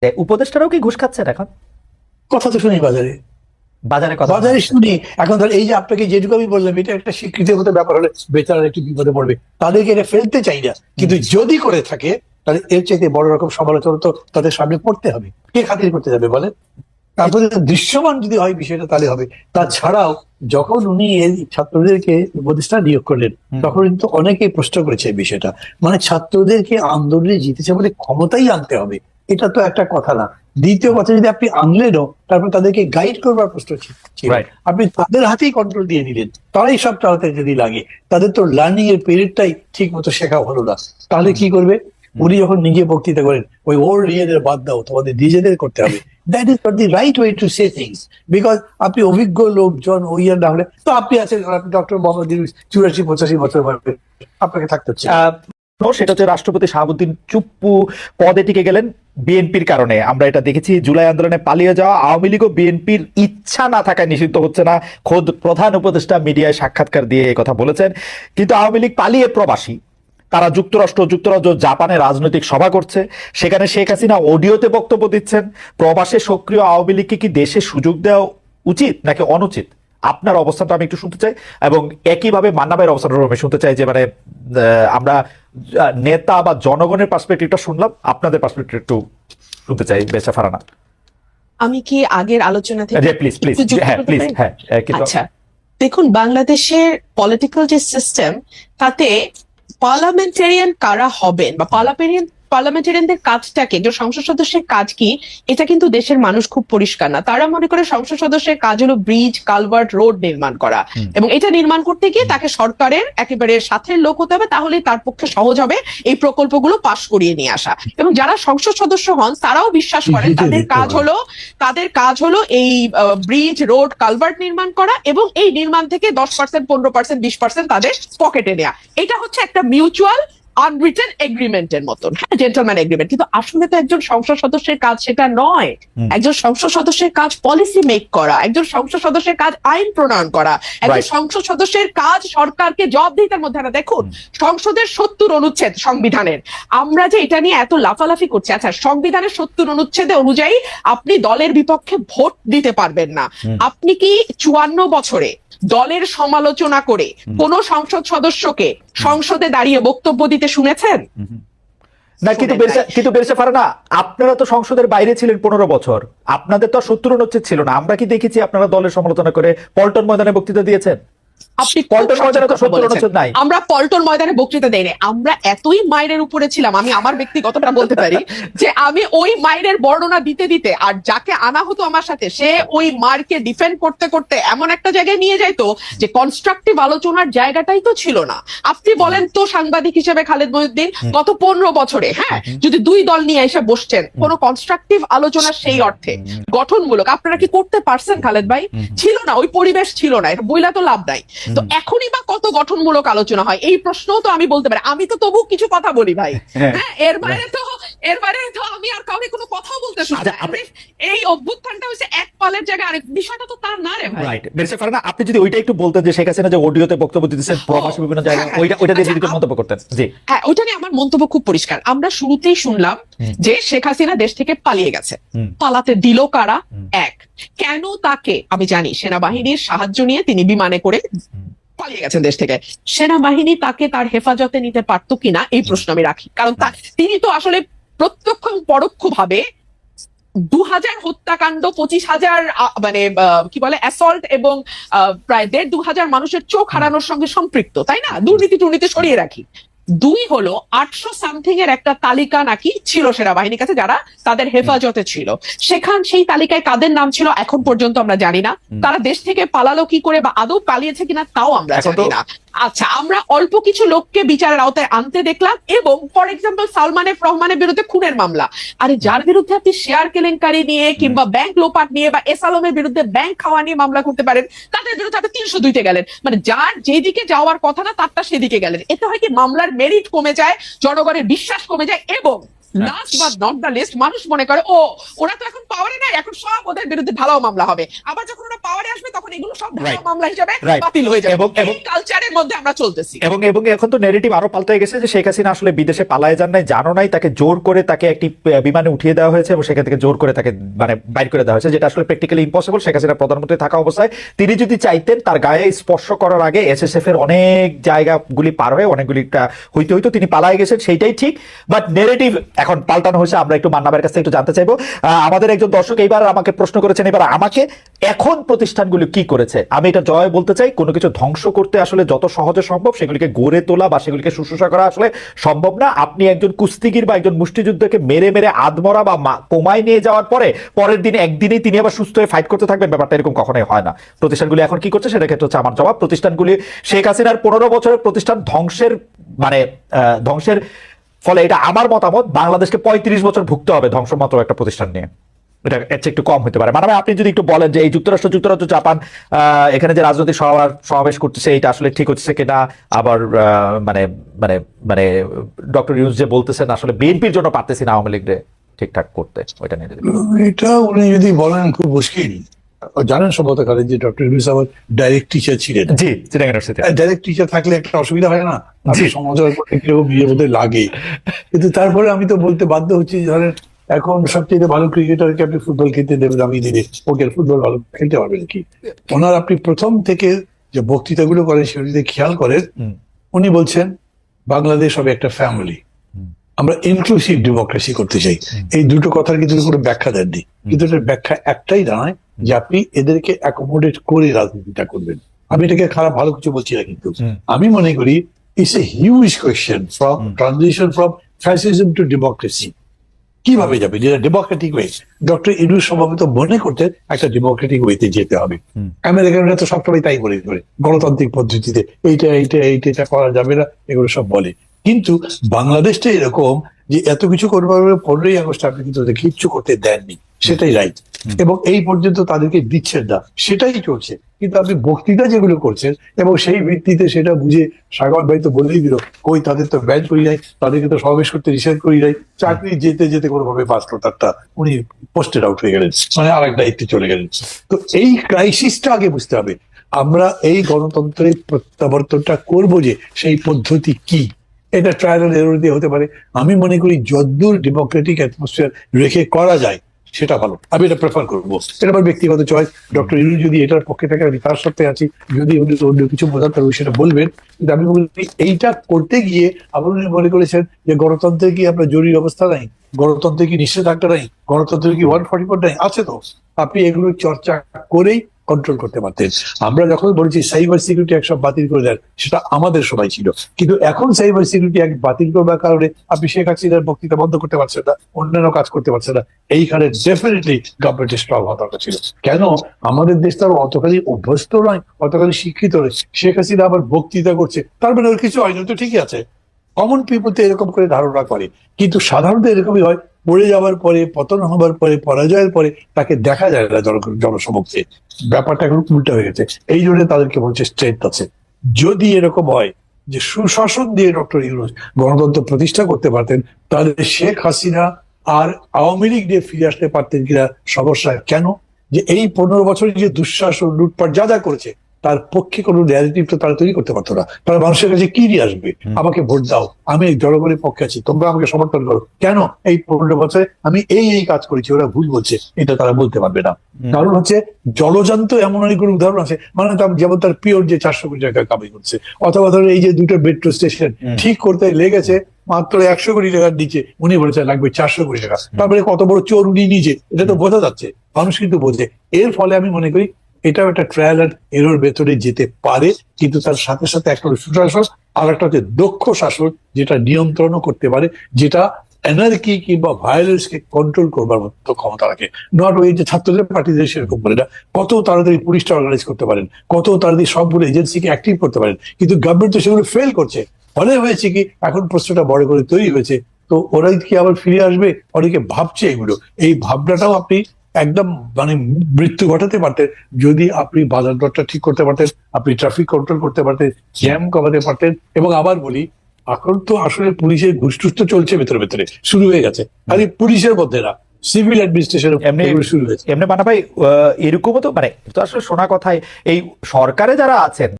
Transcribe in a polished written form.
উপদেষ্টারাও কি ঘুষ খাচ্ছেন এখন? কথা তো শুনি বাজারে বাজারে কথা বাজারে শুনি। এখন ধর এই যে আপনাকে যেটুকু আমি বললাম, এটা একটা স্বীকৃতিগত ব্যাপার হলে বেচারা একটু বিপদে পড়বে, তাদেরকে এটা ফেলতে চাই না, কিন্তু যদি করে থাকে তাহলে এর চাইতে বড় রকম সমালোচনা তো তাদের সামনে পড়তে হবে। কে খাতির করতে যাবে বলেন? তারপরে দৃশ্যমান যদি হয় বিষয়টা তাহলে হবে। তাছাড়াও যখন উনি এই ছাত্রদেরকে উপদেষ্টা নিয়োগ করলেন, তখন কিন্তু অনেকেই প্রশ্ন করেছে এই বিষয়টা, মানে ছাত্রদেরকে আন্দোলনে জিতেছে বলে ক্ষমতাই আনতে হবে, এটা তো একটা কথা না। দ্বিতীয় কথা, যদি আপনি আনলেনও তারপর তাদেরকে গাইড করবার প্রশ্ন ছিল, আপনি তাদের হাতেই কন্ট্রোল দিয়ে নিলেন, তারাই সব চালাতে যদি লাগে, তাদের তো লার্নিং এর পিরিয়ডটাই ঠিক মতো শেখা হলো না, তাহলে কি করবে? উনি যখন নিজে বক্তৃতা করেন, ওই ওল্ড ইয়েদের বাদ দাও, তোমাদের নিজেদের করতে হবে, that is not the right way to say things. Because আপনি অভিজ্ঞ লোকজন ওই ইয়ার না হলে তো আপনি আছেন, ডক্টর মোহাম্মদ ইউনূস 84-85 বছর বয়সে, আপনাকে থাকতে হচ্ছে। সেটা হচ্ছে রাষ্ট্রপতি শাহাবুদ্দিন চুপ্পু পদে টিকে গেলেন বিএনপির কারণে। আমরা এটা দেখেছি, জুলাই আন্দোলনে পালিয়ে যাওয়া আওয়ামী লীগ ও বিএনপির ইচ্ছা না থাকায় নিষিদ্ধ হচ্ছে না। খোদ প্রধান উপদেষ্টা মিডিয়ায় সাক্ষাৎকার দিয়ে এই কথা বলেছেন। কিন্তু আওয়ামী লীগ পালিয়ে প্রবাসী, তারা যুক্তরাজ্য জাপানে রাজনৈতিক সভা করছে, সেখানে শেখ হাসিনা অডিওতে বক্তব্য দিচ্ছেন। প্রবাসে সক্রিয় আওয়ামী লীগকে কি দেশে সুযোগ দেওয়া উচিত নাকি অনুচিত? আপনার অবস্থানটা আমি একটু শুনতে চাই, এবং একইভাবে মান্না ভাইয়ের অবস্থানটা আমি শুনতে চাই। যে মানে আমরা নেতা বা জনগণের পার্সপেক্টিভটা শুনলাম, আপনাদের পার্সপেক্টিভ একটু শুনতে চাই। বেচা ফারানা, আমি কি আগের আলোচনা থেকে প্লিজ প্লিজ, হ্যাঁ প্লিজ, হ্যাঁ। আচ্ছা, দেখুন, বাংলাদেশের পলিটিক্যাল যে সিস্টেম, তাতে পার্লামেন্টারিয়ান কারা হবেন বা পার্লামেন্টারিয়ানদের কাজটাকে, যে সংসদ সদস্যের কাজ কি, এটা কিন্তু দেশের মানুষ খুব পরিষ্কার না। তারা মনে করে সংসদ সদস্যের কাজ হলো ব্রিজ, কালভার্ট, রোড নির্মাণ করা, এবং এটা নির্মাণ করতে গিয়ে তাকে সরকারের একেবারে সাথের লোক হতে হবে, তাহলেই তার পক্ষে সহজ হবে এই প্রকল্পগুলো পাশ করিয়ে নিয়ে আসা। এবং যারা সংসদ সদস্য হন তারাও বিশ্বাস করেন তাদের কাজ হলো এই ব্রিজ, রোড, কালভার্ট নির্মাণ করা, এবং এই নির্মাণ থেকে 10%, 15%, 20% তাদের পকেটে নেওয়া। এটা হচ্ছে একটা মিউচুয়াল আনরিটেন এগ্রিমেন্টের মতন, হ্যাঁ, জেন্টলম্যান এগ্রিমেন্ট। কিন্তু আসলে তো একজন সংসদ সদস্যের কাজ সেটা নয়। একজন সংসদ সদস্যের কাজ পলিসি মেক করা, একজন সংসদ সদস্যের কাজ আইন প্রণয়ন করা, একজন সংসদ সদস্যের কাজ সরকারকে জবাবদিহিতার মধ্যে আনা। দেখুন, সংসদের 70 অনুচ্ছেদ সংবিধানের, আমরা যে এটা নিয়ে এত লাফালাফি করছি, আচ্ছা, সংবিধানের 70 অনুচ্ছেদে অনুযায়ী আপনি দলের বিপক্ষে ভোট দিতে পারবেন না। আপনি কি 54 বছরে দলের সমালোচনা করে কোন সংসদ সদস্যকে সংসদে দাঁড়িয়ে বক্তব্য দিতে শুনেছেন? না, কিন্তু বেরসা ফারানা, আপনারা তো সংসদের বাইরে ছিলেন 15 বছর, আপনাদের তো 70 অনুচ্ছেদ ছিল না। আমরা কি দেখেছি আপনারা দলের সমালোচনা করে পল্টন ময়দানে বক্তৃতা দিয়েছেন? আপনি আমরা পল্টন ময়দানে বক্তৃতা দেই না, আমরা এতই মাইরের উপরে ছিলাম। আমি আমার ব্যক্তিগতটা বলতে পারি যে আমি ওই মাইরের বর্ণনা দিতে দিতে, আর যাকে আনা হতো আমার সাথে, সে ওই মারকে ডিফেন্ড করতে করতে এমন একটা জায়গায় নিয়ে যাইতো যে কনস্ট্রাকটিভ আলোচনার জায়গাটাই তো ছিল না। আপনি বলেন তো, সাংবাদিক হিসেবে খালেদ মহিউদ্দিন গত 15 বছরে, হ্যাঁ, যদি দুই দল নিয়ে এসে বসছেন, কোন কনস্ট্রাকটিভ আলোচনা সেই অর্থে গঠনমূলক আপনারা কি করতে পারছেন? খালেদ ভাই, ছিল না, ওই পরিবেশ ছিল না, এটা বইলা তো লাভ নাই। তো এখনই বা কত গঠনমূলক আলোচনা হয়, এই প্রশ্নও তো আমি বলতে পারি। আমি তো তবু কিছু কথা বলি ভাই, হ্যাঁ, এর বাইরে তো আমি আর কাউকে কোনো কথাও বলতে শুনি না। এই অভ্যুত্থানটা হচ্ছে এক পালের জায়গায় আরেক, বিষয়টা তো তার না রে ভাই। রাইট, বেরসা ফারানা, আপনি যদি ওইটা একটু বলতেন যে শেখ হাসিনা যে অডিওতে বক্তব্য দিতেছেন প্রবাসী বিভিন্ন জায়গায়, ওইটা দিয়ে যদি মন্তব্য করতেন। জি হ্যাঁ, ওইটা নিয়ে আমার মন্তব্য খুব পরিষ্কার। আমরা শুরুতেই শুনলাম যে শেখ হাসিনা দেশ থেকে পালিয়ে গেছে। পালাতে দিল কারা? এক, কেন তাকে? আমি জানি সেনাবাহিনীর সাহায্য নিয়ে তিনি বিমানে করে পালিয়ে গেছেন দেশ থেকে। সেনাবাহিনী তাকে তার হেফাজতে নিতে পারতো কিনা, এই প্রশ্ন আমি রাখি। কারণ তিনি তো আসলে প্রত্যক্ষ এবং পরোক্ষ ভাবে 2000 হত্যাকাণ্ড, 25,000 মানে কি বলে অ্যাসল্ট, এবং প্রায় 1,500-2,000 মানুষের চোখ হারানোর সঙ্গে সম্পৃক্ত, তাই না? দুর্নীতি সরিয়ে রাখি। 2 হলো 800 সামথিং এর একটা তালিকা নাকি ছিল সেনাবাহিনীর কাছে, যারা তাদের হেফাজতে ছিল। সেই তালিকায় কাদের নাম ছিল এখন পর্যন্ত আমরা জানি না। তারা দেশ থেকে পালালো কি করে, বা আদৌ পালিয়েছে কিনা তাও আমরা জানি না। আচ্ছা, আমরা অল্প কিছু লোককে বিচারের আওতায় আনতে দেখলাম, এবং ফর এক্সাম্পল সালমান এফ রহমানের বিরুদ্ধে খুনের মামলা। আরে যার বিরুদ্ধে আপনি শেয়ার কেলেঙ্কারি নিয়ে কিংবা ব্যাংক লোপাট নিয়ে বা এস আলমের বিরুদ্ধে ব্যাংক খাওয়া নিয়ে মামলা করতে পারেন, তাদের বিরুদ্ধে আপনি 302-তে গেলেন, মানে যার যেদিকে যাওয়ার কথা না তারটা সেদিকে গেলেন। এতে হয় কি, মামলার মেরিট কমে যায়, জনগণের বিশ্বাস কমে যায়, এবং last but not the least, মানুষ মনে করে ও ওরা তো এখন পাওয়ারে নাই, এখন সব ওদের বিরুদ্ধে ঢালাও মামলা হবে। আবার যখন ওরা পাওয়ারে আসবে তখন এগুলো সব ধারা Right. মামলা হিসেবে Right. বাতিল হয়ে যাবে এবং- এই কালচারের মধ্যে আমরা চলতেছি। এবং এবং এখন তো নেগেটিভ আরো পাল্টে গেছে যে শেখ হাসিনা আসলে বিদেশে পালায় যান নাই, জানো নাই, তাকে জোর করে তাকে একটি বিমানে উঠিয়ে দেওয়া হয়েছে এবং সেখান থেকে জোর করে তাকে মানে বাইর করে দেওয়া হয়েছে, যেটা আসলে প্র্যাকটিক্যালি ইম্পসিবল। শেখ হাসিনা প্রধানমন্ত্রী থাকা অবস্থায় তিনি যদি চাইতেন তার গায়ে স্পর্শ করার আগে এসএসএফ এর অনেক জায়গাগুলি পার হয়ে অনেকগুলি হইতে হইতো তিনি পালায় গেছেন, সেইটাই ঠিক। বাট নেগেটিভ এখন পাল্টানো হয়েছে। আমরা একটু মান্নাবের কাছ থেকে একটু জানতে চাইবো। আমাদের একজন দর্শক এইবার আমাকে প্রশ্ন করেছেন, এবার আমাকে এখন প্রতিষ্ঠানগুলো কি করেছে। আমি এটা জয় বলতে চাই, কোনো কিছু ধ্বংস করতে আসলে যত সহজে সম্ভব সেগুলিকে গড়ে তোলা বা সেগুলিকে শুশ্রূষা করা আসলে সম্ভব না। আপনি একজন কুস্তিগির বা একজন মুষ্টিযুদ্ধকে মেরে মেরে আধমরা বা কোমায় নিয়ে যাওয়ার পরে পরের দিন একদিনেই তিনি আবার সুস্থ হয়ে ফাইট করতে থাকবেন, ব্যাপারটা এরকম কখনোই হয় না। প্রতিষ্ঠানগুলি এখন কি করছে সেটা ক্ষেত্রে হচ্ছে আমার জবাব। প্রতিষ্ঠানগুলি শেখ হাসিনার 15 বছরের প্রতিষ্ঠান ধ্বংসের মানে ধ্বংসের ফলে, এটা আমার মতামত, বাংলাদেশকে 35 বছর ভুগতে হবে ধ্বংসমাত্র একটা প্রতিষ্ঠান নিয়ে। এটা এর চেয়ে একটু কম হতে পারে। মানে আপনি যদি একটু বলেন যে এই যুক্তরাজ্য জাপান এখানে যে রাজনৈতিক সমাবেশ করতেছে এটা আসলে ঠিক হচ্ছে কিনা, আবার মানে মানে মানে ডক্টর ইউনূস যে বলতেছেন আসলে বিএনপির জন্য পারতেছি না আওয়ামী লীগরে ঠিকঠাক করতে, ওইটা নিয়ে যদি এটা উনি যদি বলেন খুব মুশকিল। জানেন সম্ভবত কালে যে ডক্টর ইউনূস আমার ডাইরেক্ট টিচার ছিলেন। জি চিটাগাং ইউনিভার্সিটি। ডাইরেক্ট টিচার থাকলে একটা অসুবিধা হয় না, জি। সমাজের উপর কিরকম বিয়ের মধ্যে লাগে। কিন্তু তারপরে আমি তো বলতে বাধ্য হচ্ছি, ধরেন এখন সবচেয়ে ভালো ক্রিকেটারকে আপনি ফুটবল খেলতে দেবেন, আমি দিলে ওকে ফুটবল ভালো খেলতে পারবেন কি? ওনার আপনি প্রথম থেকে যে বক্তৃতাগুলো করেন সেগুলো যদি খেয়াল করেন, উনি বলছেন বাংলাদেশ হবে একটা ফ্যামিলি, আমরা ইনক্লুসিভ ডেমোক্রেসি করতে চাই। এই দুটো কথার কিন্তু কোনো ব্যাখ্যা দেননি, কিন্তু এটার ব্যাখ্যা একটাই দাঁড়ায় যে আপনি এদেরকে অ্যাকোমোডেট করে রাজনীতিটা করবেন। আমি এটাকে খারাপ ভালো কিছু বলছি না, কিন্তু আমি মনে করি it's a huge question from transition from fascism two democracy. কিভাবে যাবে যেটা ডেমোক্রেটিক ওয়ে? ডক্টর ইউনূস সম্ভবত মনে করতেন একটা ডেমোক্রেটিক ওয়েতে যেতে হবে। আমেরিকানরা তো সবসময় তাই বলে করে গণতান্ত্রিক পদ্ধতিতে এইটা করা যাবে না, এগুলো সব বলে। কিন্তু বাংলাদেশটা এরকম যে এত কিছু করবার 15ই আগস্ট আপনি কিন্তু ওদের কিচ্ছু করতে দেননি, সেটাই রাইট। এবং এই পর্যন্ত তাদেরকে দিচ্ছেন না, সেটাই চলছে। কিন্তু আপনি বক্তৃতা যেগুলো করছেন এবং সেই ভিত্তিতে সেটা বুঝে, সাগর ভাই তো বলেই দিল, কই তাদের তো ব্যান করি নাই, তাদেরকে তো সমাবেশ করতে নিষেধ করি নাই, চাকরি যেতে যেতে কোনোভাবে পাস করতারটা উনি পোস্টেড আউট হয়ে গেলেন, মানে আর এক দায়িত্বে চলে গেলেন। তো এই ক্রাইসিসটা আগে বুঝতে হবে। আমরা এই গণতন্ত্রের প্রত্যাবর্তনটা করবো যে সেই পদ্ধতি কি, এটা ট্রায়াল এন্ড এরর দিয়ে হতে পারে। আমি মনে করি যদ্দূর ডেমোক্রেটিক অ্যাটমসফিয়ার রেখে করা যায় সেটা ভালো, আমি এটা প্রেফার করবো। এটা আমার ব্যক্তিগত চয়েস। ডক্টর ইউনূস যদি এটার পক্ষে থাকে আমি তার সাথে আছি, যদি উনি অন্য কিছু বোঝাতে পারবেন সেটা বলবেন। কিন্তু আমি বলি এইটা করতে গিয়ে আবার উনি মনে করেছেন যে গণতন্ত্রে কি আমরা জরুরি অবস্থা নাই, গণতন্ত্রে কি নিষেধাজ্ঞা নাই, গণতন্ত্রে কি 144 নাই, আছে তো। আপনি এগুলো চর্চা করেই কন্ট্রোল করতে পারতেন। আমরা যখন বলছি সাইবার সিকিউরিটি অ্যাক্ট সব বাতিল করে দেন, সেটা আমাদের সময় ছিল, কিন্তু এখন সাইবার সিকিউরিটি অ্যাক্ট বাতিল করবার কারণে আপনি শেখ হাসিনার বক্তৃতা বন্ধ করতে পারছেন না, অন্যান্য কাজ করতে পারছেন না। এইখানে ডেফিনেটলি গভর্নমেন্টের স্ট্রং হওয়া দরকার ছিল। কেন? আমাদের দেশ তো অতখানি অভ্যস্ত নয়, অতখানি শিক্ষিত নয়। শেখ হাসিনা আবার বক্তৃতা করছে, তার মানে ওর কিছু হয়নি, তো ঠিকই আছে। কমন পিপল তো এরকম করে ধারণা করে, কিন্তু সাধারণত এরকমই হয়, পড়ে যাওয়ার পরে, পতন হবার পরে, পরাজয়ের পরে তাকে দেখা যায় না জনসমক্ষে। ব্যাপারটা এখন উল্টা হয়ে গেছে। এই জন্য তাদেরকে বলছে স্ট্রেংথ আছে। যদি এরকম হয় যে সুশাসন দিয়ে ডক্টর ইউনূস গণতন্ত্র প্রতিষ্ঠা করতে পারতেন, তাহলে শেখ হাসিনা আর আওয়ামী লীগ দিয়ে ফিরে আসতে পারতেন কিনা সমস্যা। কেন? যে এই 15 বছরে যে দুঃশাসন, লুটপাট যা করেছে, তার পক্ষে কোনো ন্যারেটিভ তো তারা তৈরি করতে পারতো না। তারা মানুষের কাছে কি নিয়ে আসবে? আমাকে ভোট দাও, আমি জনগণের পক্ষে আছি, তোমরা আমাকে সমর্থন করো। কেন? এই 15 বছরে আমি এই কাজ করেছি, ওরা ভুল বলছে, এটা তারা বলতে পারবে না। কারণ হচ্ছে জলজান্ত এমন অনেকগুলো উদাহরণ আছে, মানে যেমন তার পিওর যে 400 কোটি টাকা কামাই করছে, অথবা ধরো এই যে দুটো মেট্রো স্টেশন ঠিক করতে লেগেছে মাত্র 100 কোটি টাকার নিচে, উনি বলেছেন লাগবে 400 কোটি টাকা। তারপরে কত বড় চোর উনি নিজে, এটা তো বোঝা যাচ্ছে, মানুষ কিন্তু বোঝে। এর ফলে আমি মনে করি এটাও একটা ট্রায়াল এন্ড এরর ভেতরে যেতে পারে, কিন্তু তার সাথে সাথে একটা সুশাসন আর একটা হচ্ছে দক্ষ শাসন, যেটা নিয়ন্ত্রণও করতে পারে, যেটা এনার্কি কিংবা ভায়োলেন্স কে কন্ট্রোল করবার মতো ক্ষমতা রাখে। নট ওই যে ছাত্রদের পার্টিদের সেরকম করে না, কত তাড়াতাড়ি পুলিশটা অর্গানাইজ করতে পারেন, কত তাড়াতাড়ি সবগুলো এজেন্সিকে অ্যাক্টিভ করতে পারেন, কিন্তু গভর্নমেন্ট তো সেগুলো ফেল করছে। ফলে হয়েছে কি, এখন প্রশ্নটা বড় করে তৈরি হয়েছে, তো ওরাই কি আবার ফিরে আসবে? অনেকে ভাবছে এগুলো, এই ভাবনাটাও আপনি একদম মানে মৃত্যু ঘটাতে পারতেন যদি আপনি বাজার দরটা ঠিক করতে পারতেন, আপনি ট্রাফিক কন্ট্রোল করতে পারতেন, জ্যাম কমাতে পারতেন। এবং আবার বলি, এখন তো আসলে পুলিশের ঘুষ টুস তো চলছে ভেতরে ভেতরে, শুরু হয়ে গেছে। আর এই পুলিশের মধ্যে না, সিভিল অ্যাডমিনিস্ট্রেশন শুরু হয়েছে। এমনি মানা ভাই, এরকমও তো মানে তো আসলে শোনা কথায় এই সরকারে যারা আছেন